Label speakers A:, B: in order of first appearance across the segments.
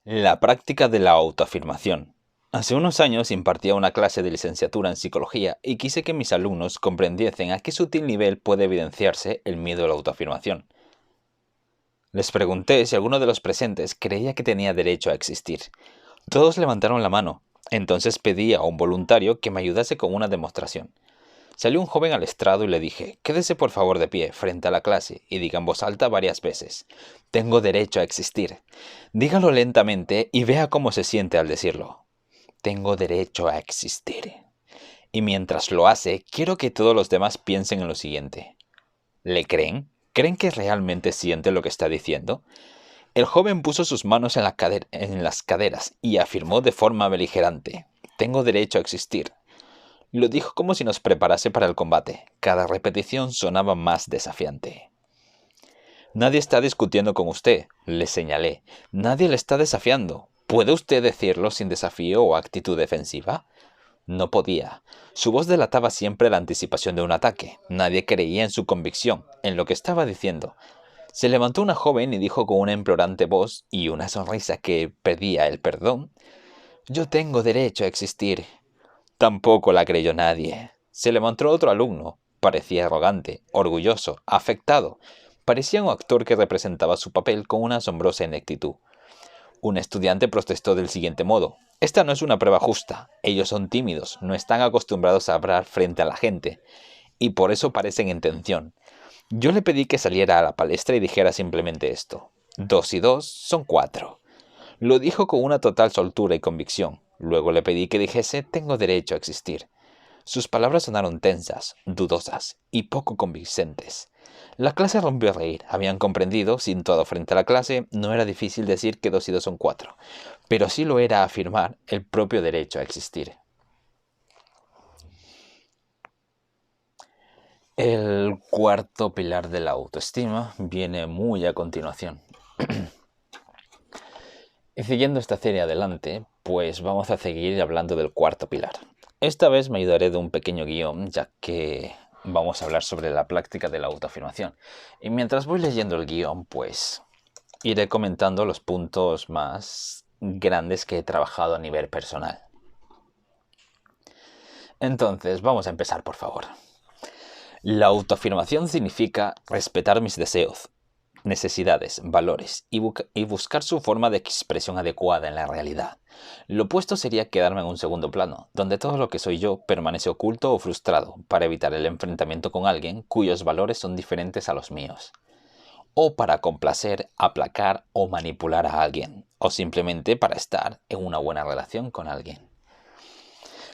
A: La práctica de la autoafirmación. Hace unos años impartía una clase de licenciatura en psicología y quise que mis alumnos comprendiesen a qué sutil nivel puede evidenciarse el miedo a la autoafirmación. Les pregunté si alguno de los presentes creía que tenía derecho a existir. Todos levantaron la mano. Entonces pedí a un voluntario que me ayudase con una demostración. Salió un joven al estrado y le dije: quédese por favor de pie frente a la clase y diga en voz alta varias veces: tengo derecho a existir. Dígalo lentamente y vea cómo se siente al decirlo. Tengo derecho a existir. Y mientras lo hace, quiero que todos los demás piensen en lo siguiente. ¿Le creen? ¿Creen que realmente siente lo que está diciendo? El joven puso sus manos en las caderas y afirmó de forma beligerante: tengo derecho a existir. Lo dijo como si nos preparase para el combate. Cada repetición sonaba más desafiante. Nadie está discutiendo con usted, le señalé. Nadie le está desafiando. ¿Puede usted decirlo sin desafío o actitud defensiva? No podía. Su voz delataba siempre la anticipación de un ataque. Nadie creía en su convicción, en lo que estaba diciendo. Se levantó una joven y dijo con una implorante voz y una sonrisa que pedía el perdón: yo tengo derecho a existir. Tampoco la creyó nadie. Se levantó otro alumno. Parecía arrogante, orgulloso, afectado. Parecía un actor que representaba su papel con una asombrosa ineptitud. Un estudiante protestó del siguiente modo: esta no es una prueba justa. Ellos son tímidos, no están acostumbrados a hablar frente a la gente, y por eso parecen en tensión. Yo le pedí que saliera a la palestra y dijera simplemente esto: 2 y 2 son 4. Lo dijo con una total soltura y convicción. Luego le pedí que dijese: tengo derecho a existir. Sus palabras sonaron tensas, dudosas y poco convincentes. La clase rompió a reír. Habían comprendido, sin todo frente a la clase, no era difícil decir que 2 y 2 son 4, pero sí lo era afirmar el propio derecho a existir. El cuarto pilar de la autoestima viene muy a continuación. Y siguiendo esta serie adelante, pues vamos a seguir hablando del cuarto pilar. Esta vez me ayudaré de un pequeño guión, ya que vamos a hablar sobre la práctica de la autoafirmación. Y mientras voy leyendo el guión, pues iré comentando los puntos más grandes que he trabajado a nivel personal. Entonces, vamos a empezar, por favor. La autoafirmación significa respetar mis deseos, necesidades, valores y buscar su forma de expresión adecuada en la realidad. Lo opuesto sería quedarme en un segundo plano, donde todo lo que soy yo permanece oculto o frustrado para evitar el enfrentamiento con alguien cuyos valores son diferentes a los míos. O para complacer, aplacar o manipular a alguien, o simplemente para estar en una buena relación con alguien.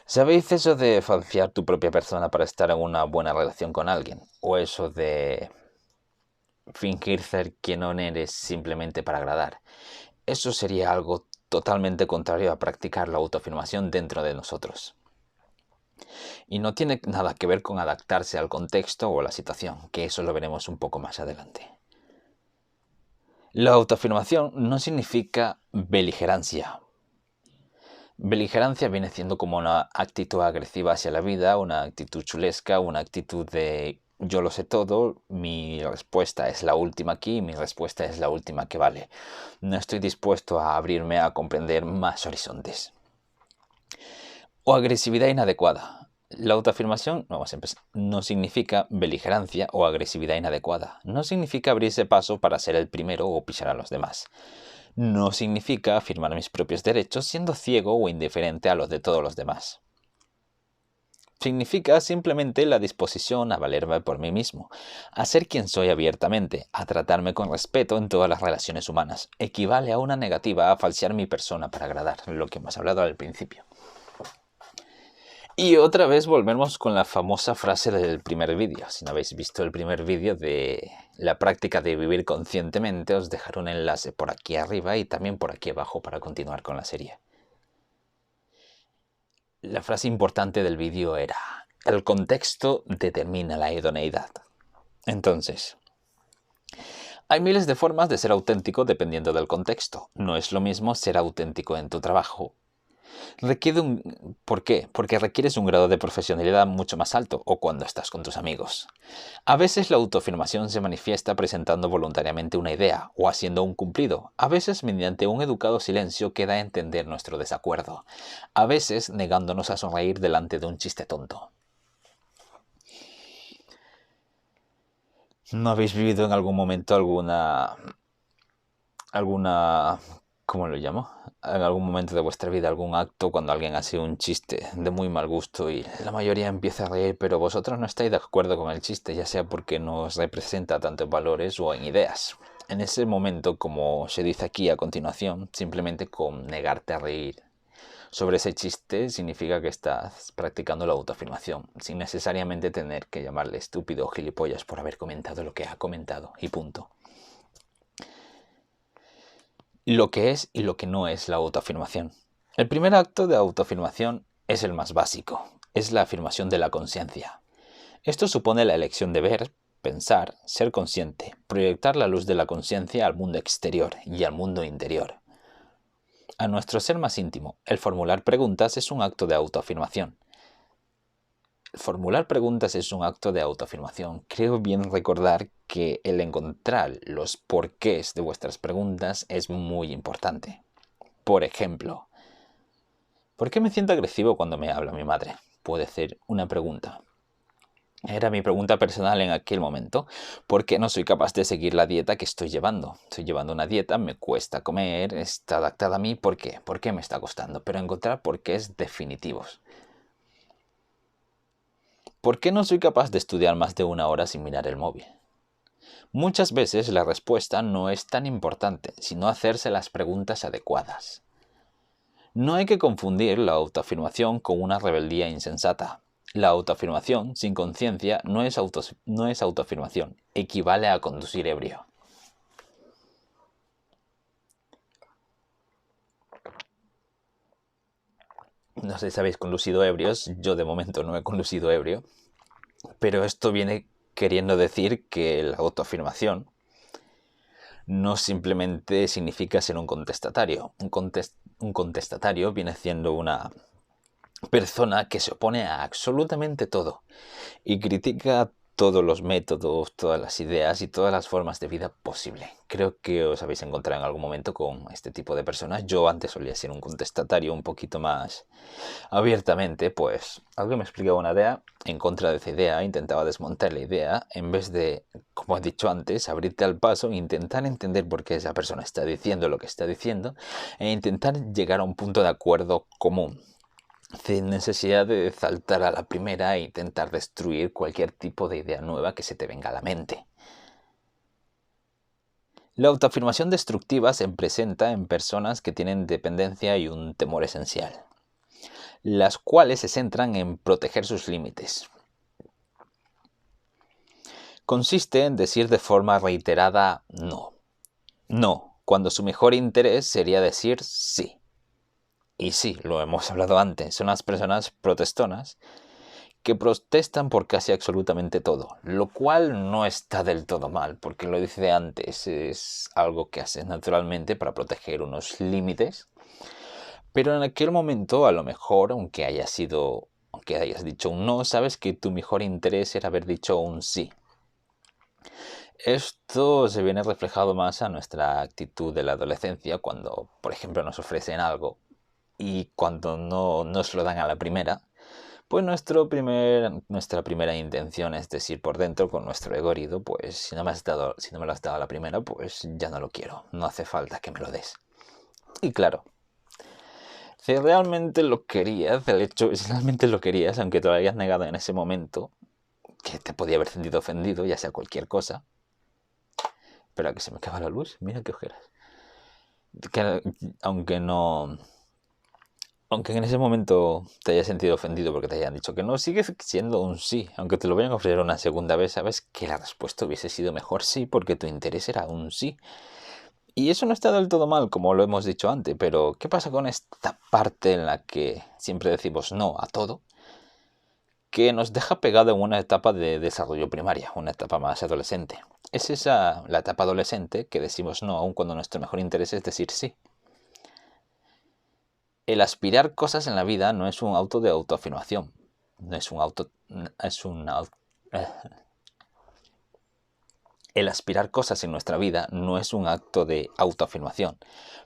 A: ¿Sabéis eso de falsear tu propia persona para estar en una buena relación con alguien? O eso de fingir ser quien no eres simplemente para agradar. Eso sería algo totalmente contrario a practicar la autoafirmación dentro de nosotros. Y no tiene nada que ver con adaptarse al contexto o a la situación, que eso lo veremos un poco más adelante. La autoafirmación no significa beligerancia. Beligerancia viene siendo como una actitud agresiva hacia la vida, una actitud chulesca, una actitud de yo lo sé todo, mi respuesta es la última aquí, mi respuesta es la última que vale. No estoy dispuesto a abrirme a comprender más horizontes. O agresividad inadecuada. La autoafirmación, vamos a empezar, no significa beligerancia o agresividad inadecuada. No significa abrirse paso para ser el primero o pisar a los demás. No significa afirmar mis propios derechos siendo ciego o indiferente a los de todos los demás. Significa simplemente la disposición a valerme por mí mismo, a ser quien soy abiertamente, a tratarme con respeto en todas las relaciones humanas. Equivale a una negativa a falsear mi persona para agradar, lo que hemos hablado al principio. Y otra vez volvemos con la famosa frase del primer vídeo. Si no habéis visto el primer vídeo de la práctica de vivir conscientemente, os dejaré un enlace por aquí arriba y también por aquí abajo para continuar con la serie. La frase importante del vídeo era: el contexto determina la idoneidad. Entonces, hay miles de formas de ser auténtico dependiendo del contexto. No es lo mismo ser auténtico en tu trabajo ¿Por qué? Porque requieres un grado de profesionalidad mucho más alto o cuando estás con tus amigos. A veces la autoafirmación se manifiesta presentando voluntariamente una idea o haciendo un cumplido, a veces mediante un educado silencio que da a entender nuestro desacuerdo, a veces negándonos a sonreír delante de un chiste tonto. ¿No habéis vivido en algún momento alguna, ¿cómo lo llamo? En algún momento de vuestra vida, algún acto cuando alguien hace un chiste de muy mal gusto y la mayoría empieza a reír, pero vosotros no estáis de acuerdo con el chiste, ya sea porque no os representa tanto en valores o en ideas? En ese momento, como se dice aquí a continuación, simplemente con negarte a reír sobre ese chiste significa que estás practicando la autoafirmación, sin necesariamente tener que llamarle estúpido o gilipollas por haber comentado lo que ha comentado, y punto. Lo que es y lo que no es la autoafirmación. El primer acto de autoafirmación es el más básico, es la afirmación de la conciencia. Esto supone la elección de ver, pensar, ser consciente, proyectar la luz de la conciencia al mundo exterior y al mundo interior. A nuestro ser más íntimo, el formular preguntas es un acto de autoafirmación. Formular preguntas es un acto de autoafirmación. Creo bien recordar que el encontrar los porqués de vuestras preguntas es muy importante. Por ejemplo, ¿por qué me siento agresivo cuando me habla mi madre? Puede ser una pregunta. Era mi pregunta personal en aquel momento. ¿Por qué no soy capaz de seguir la dieta que estoy llevando? Estoy llevando una dieta, me cuesta comer, está adaptada a mí. ¿Por qué? ¿Por qué me está costando? Pero encontrar porqués definitivos. ¿Por qué no soy capaz de estudiar más de 1 hora sin mirar el móvil? Muchas veces la respuesta no es tan importante, sino hacerse las preguntas adecuadas. No hay que confundir la autoafirmación con una rebeldía insensata. La autoafirmación sin conciencia no es autoafirmación, equivale a conducir ebrio. No sé si habéis conducido ebrios, yo de momento no he conducido ebrio, pero esto viene queriendo decir que la autoafirmación no simplemente significa ser un contestatario. Un contestatario viene siendo una persona que se opone a absolutamente todo y critica todos los métodos, todas las ideas y todas las formas de vida posible. Creo que os habéis encontrado en algún momento con este tipo de personas. Yo antes solía ser un contestatario un poquito más abiertamente, pues alguien me explicaba una idea, en contra de esa idea intentaba desmontar la idea en vez de, como he dicho antes, abrirte al paso e intentar entender por qué esa persona está diciendo lo que está diciendo e intentar llegar a un punto de acuerdo común, sin necesidad de saltar a la primera e intentar destruir cualquier tipo de idea nueva que se te venga a la mente. La autoafirmación destructiva se presenta en personas que tienen dependencia y un temor esencial, las cuales se centran en proteger sus límites. Consiste en decir de forma reiterada no. No, cuando su mejor interés sería decir sí. Y sí, lo hemos hablado antes, son las personas protestonas que protestan por casi absolutamente todo, lo cual no está del todo mal, porque lo dice antes, es algo que haces naturalmente para proteger unos límites, pero en aquel momento a lo mejor, aunque hayas dicho un no, sabes que tu mejor interés era haber dicho un sí. Esto se viene reflejado más a nuestra actitud de la adolescencia cuando, por ejemplo, nos ofrecen algo y cuando no nos lo dan a la primera, pues nuestra primera intención es decir por dentro con nuestro ego herido, pues si no me lo has dado a la primera, pues ya no lo quiero, no hace falta que me lo des. Y claro, si realmente lo querías, si realmente lo querías, aunque te lo hayas negado en ese momento, que te podía haber sentido ofendido, ya sea cualquier cosa. Espera, que se me acaba la luz, mira qué ojeras. Que, aunque no... Aunque en ese momento te hayas sentido ofendido porque te hayan dicho que no, sigue siendo un sí. Aunque te lo vayan a ofrecer una segunda vez, sabes que la respuesta hubiese sido mejor sí, porque tu interés era un sí. Y eso no está del todo mal, como lo hemos dicho antes, pero ¿qué pasa con esta parte en la que siempre decimos no a todo? Que nos deja pegado en una etapa de desarrollo primaria, una etapa más adolescente. Es la etapa adolescente que decimos no aun cuando nuestro mejor interés es decir sí. El aspirar cosas en la vida no es un auto de autoafirmación. El aspirar cosas en nuestra vida no es un acto de autoafirmación,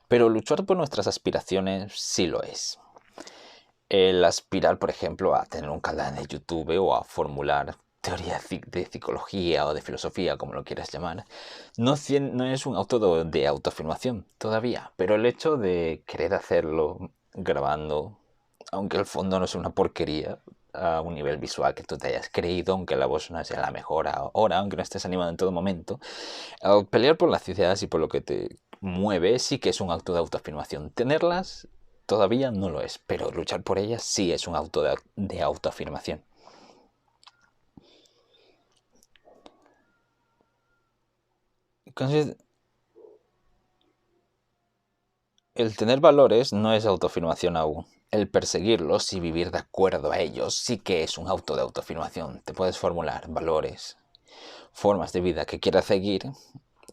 A: pero luchar por nuestras aspiraciones sí lo es. El aspirar, por ejemplo, a tener un canal de YouTube o a formular teoría de psicología o de filosofía, como lo quieras llamar, no es un auto de autoafirmación todavía, pero el hecho de querer hacerlo grabando, aunque el fondo no es una porquería, a un nivel visual que tú te hayas creído, aunque la voz no sea la mejor ahora, aunque no estés animado en todo momento, al pelear por las ideas y por lo que te mueve sí que es un acto de autoafirmación. Tenerlas todavía no lo es, pero luchar por ellas sí es un acto de autoafirmación. Entonces, el tener valores no es autoafirmación aún. El perseguirlos y vivir de acuerdo a ellos sí que es un auto de autoafirmación. Te puedes formular valores, formas de vida que quieras seguir.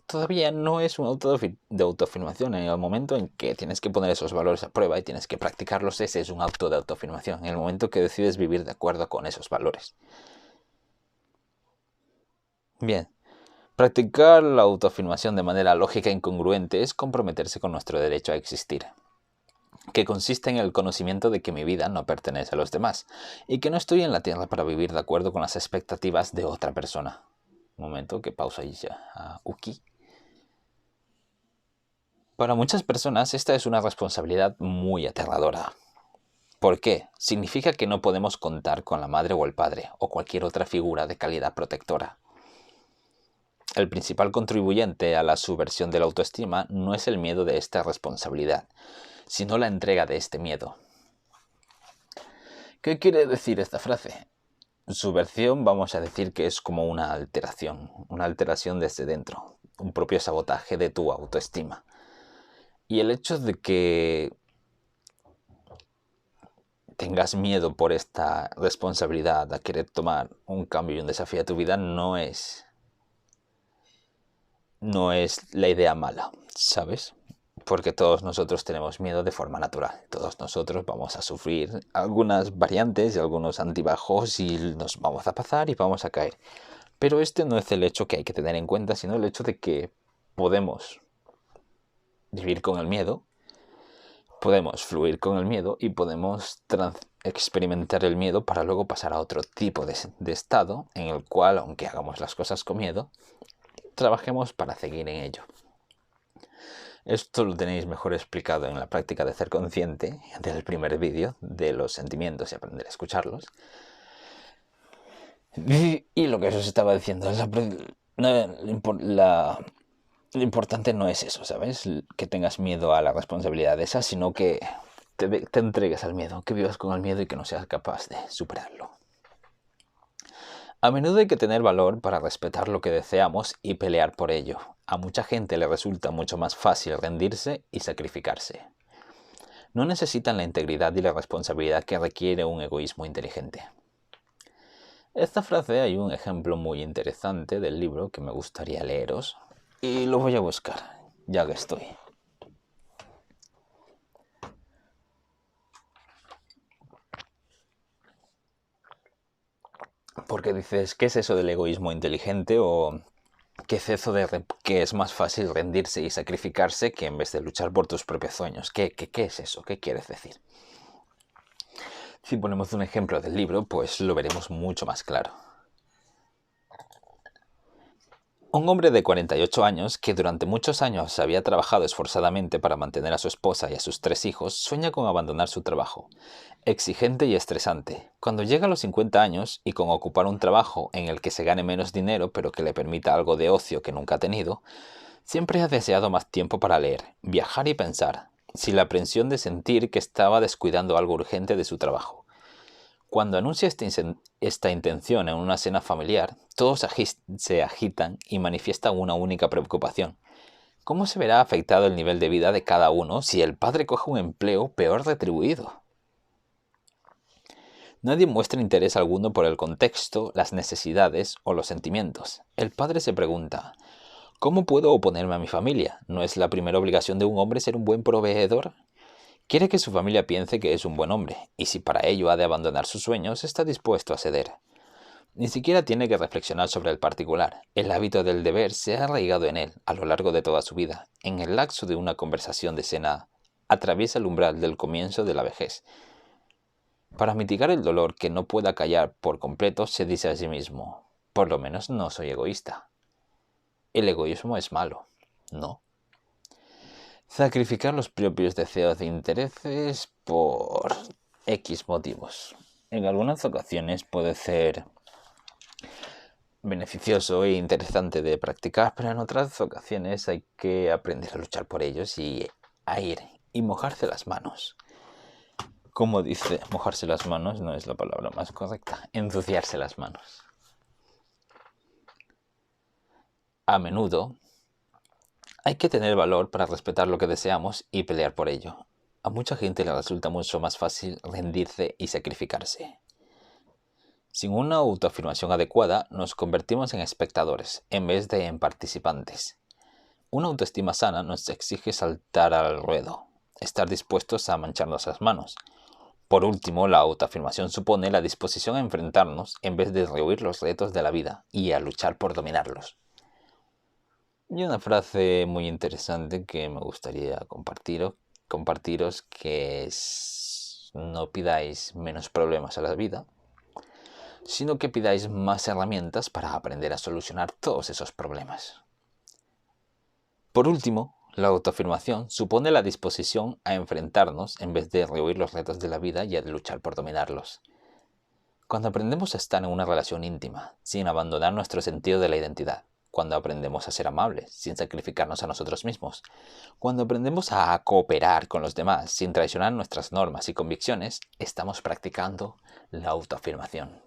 A: Todavía no es un auto de autoafirmación. En el momento en que tienes que poner esos valores a prueba y tienes que practicarlos, ese es un auto de autoafirmación. En el momento que decides vivir de acuerdo con esos valores. Bien. Practicar la autoafirmación de manera lógica e incongruente es comprometerse con nuestro derecho a existir, que consiste en el conocimiento de que mi vida no pertenece a los demás y que no estoy en la tierra para vivir de acuerdo con las expectativas de otra persona. Un momento, que pausa ahí ya. Uki. Para muchas personas esta es una responsabilidad muy aterradora. ¿Por qué? Significa que no podemos contar con la madre o el padre o cualquier otra figura de calidad protectora. El principal contribuyente a la subversión de la autoestima no es el miedo de esta responsabilidad, sino la entrega de este miedo. ¿Qué quiere decir esta frase? Subversión vamos a decir que es como una alteración desde dentro, un propio sabotaje de tu autoestima. Y el hecho de que tengas miedo por esta responsabilidad a querer tomar un cambio y un desafío a tu vida no es la idea mala, ¿sabes? Porque todos nosotros tenemos miedo de forma natural. Todos nosotros vamos a sufrir algunas variantes y algunos antibajos y nos vamos a pasar y vamos a caer. Pero este no es el hecho que hay que tener en cuenta, sino el hecho de que podemos vivir con el miedo, podemos fluir con el miedo y podemos experimentar el miedo para luego pasar a otro tipo de estado en el cual, aunque hagamos las cosas con miedo, trabajemos para seguir en ello. Esto lo tenéis mejor explicado en la práctica de ser consciente del primer vídeo de los sentimientos y aprender a escucharlos. Y lo que os estaba diciendo, lo importante no es eso, ¿sabes? Que tengas miedo a la responsabilidad de esa, sino que te entregues al miedo, que vivas con el miedo y que no seas capaz de superarlo. A menudo hay que tener valor para respetar lo que deseamos y pelear por ello. A mucha gente le resulta mucho más fácil rendirse y sacrificarse. No necesitan la integridad y la responsabilidad que requiere un egoísmo inteligente. Esta frase hay un ejemplo muy interesante del libro que me gustaría leeros y lo voy a buscar, ya que estoy. Porque dices, ¿qué es eso del egoísmo inteligente? O ¿qué es eso de que es más fácil rendirse y sacrificarse que en vez de luchar por tus propios sueños? ¿Qué es eso? ¿Qué quieres decir? Si ponemos un ejemplo del libro, pues lo veremos mucho más claro. Un hombre de 48 años, que durante muchos años había trabajado esforzadamente para mantener a su esposa y a sus 3 hijos, sueña con abandonar su trabajo, exigente y estresante. Cuando llega a los 50 años y con ocupar un trabajo en el que se gane menos dinero pero que le permita algo de ocio que nunca ha tenido, siempre ha deseado más tiempo para leer, viajar y pensar, sin la aprensión de sentir que estaba descuidando algo urgente de su trabajo. Cuando anuncia esta intención en una cena familiar, todos se agitan y manifiestan una única preocupación. ¿Cómo se verá afectado el nivel de vida de cada uno si el padre coge un empleo peor retribuido? Nadie muestra interés alguno por el contexto, las necesidades o los sentimientos. El padre se pregunta, ¿cómo puedo oponerme a mi familia? ¿No es la primera obligación de un hombre ser un buen proveedor? Quiere que su familia piense que es un buen hombre, y si para ello ha de abandonar sus sueños, está dispuesto a ceder. Ni siquiera tiene que reflexionar sobre el particular. El hábito del deber se ha arraigado en él a lo largo de toda su vida. En el lapso de una conversación de cena, atraviesa el umbral del comienzo de la vejez. Para mitigar el dolor que no pueda callar por completo, se dice a sí mismo: por lo menos no soy egoísta. El egoísmo es malo, ¿no? Sacrificar los propios deseos e intereses por X motivos. En algunas ocasiones puede ser beneficioso e interesante de practicar, pero en otras ocasiones hay que aprender a luchar por ellos y a ir y mojarse las manos. Como dice, mojarse las manos no es la palabra más correcta, ensuciarse las manos. A menudo hay que tener valor para respetar lo que deseamos y pelear por ello. A mucha gente le resulta mucho más fácil rendirse y sacrificarse. Sin una autoafirmación adecuada, nos convertimos en espectadores en vez de en participantes. Una autoestima sana nos exige saltar al ruedo, estar dispuestos a mancharnos las manos. Por último, la autoafirmación supone la disposición a enfrentarnos en vez de rehuir los retos de la vida y a luchar por dominarlos. Y una frase muy interesante que me gustaría compartiros, que es: no pidáis menos problemas a la vida, sino que pidáis más herramientas para aprender a solucionar todos esos problemas. Por último, la autoafirmación supone la disposición a enfrentarnos en vez de rehuir los retos de la vida y a luchar por dominarlos. Cuando aprendemos a estar en una relación íntima, sin abandonar nuestro sentido de la identidad, cuando aprendemos a ser amables, sin sacrificarnos a nosotros mismos, cuando aprendemos a cooperar con los demás, sin traicionar nuestras normas y convicciones, estamos practicando la autoafirmación.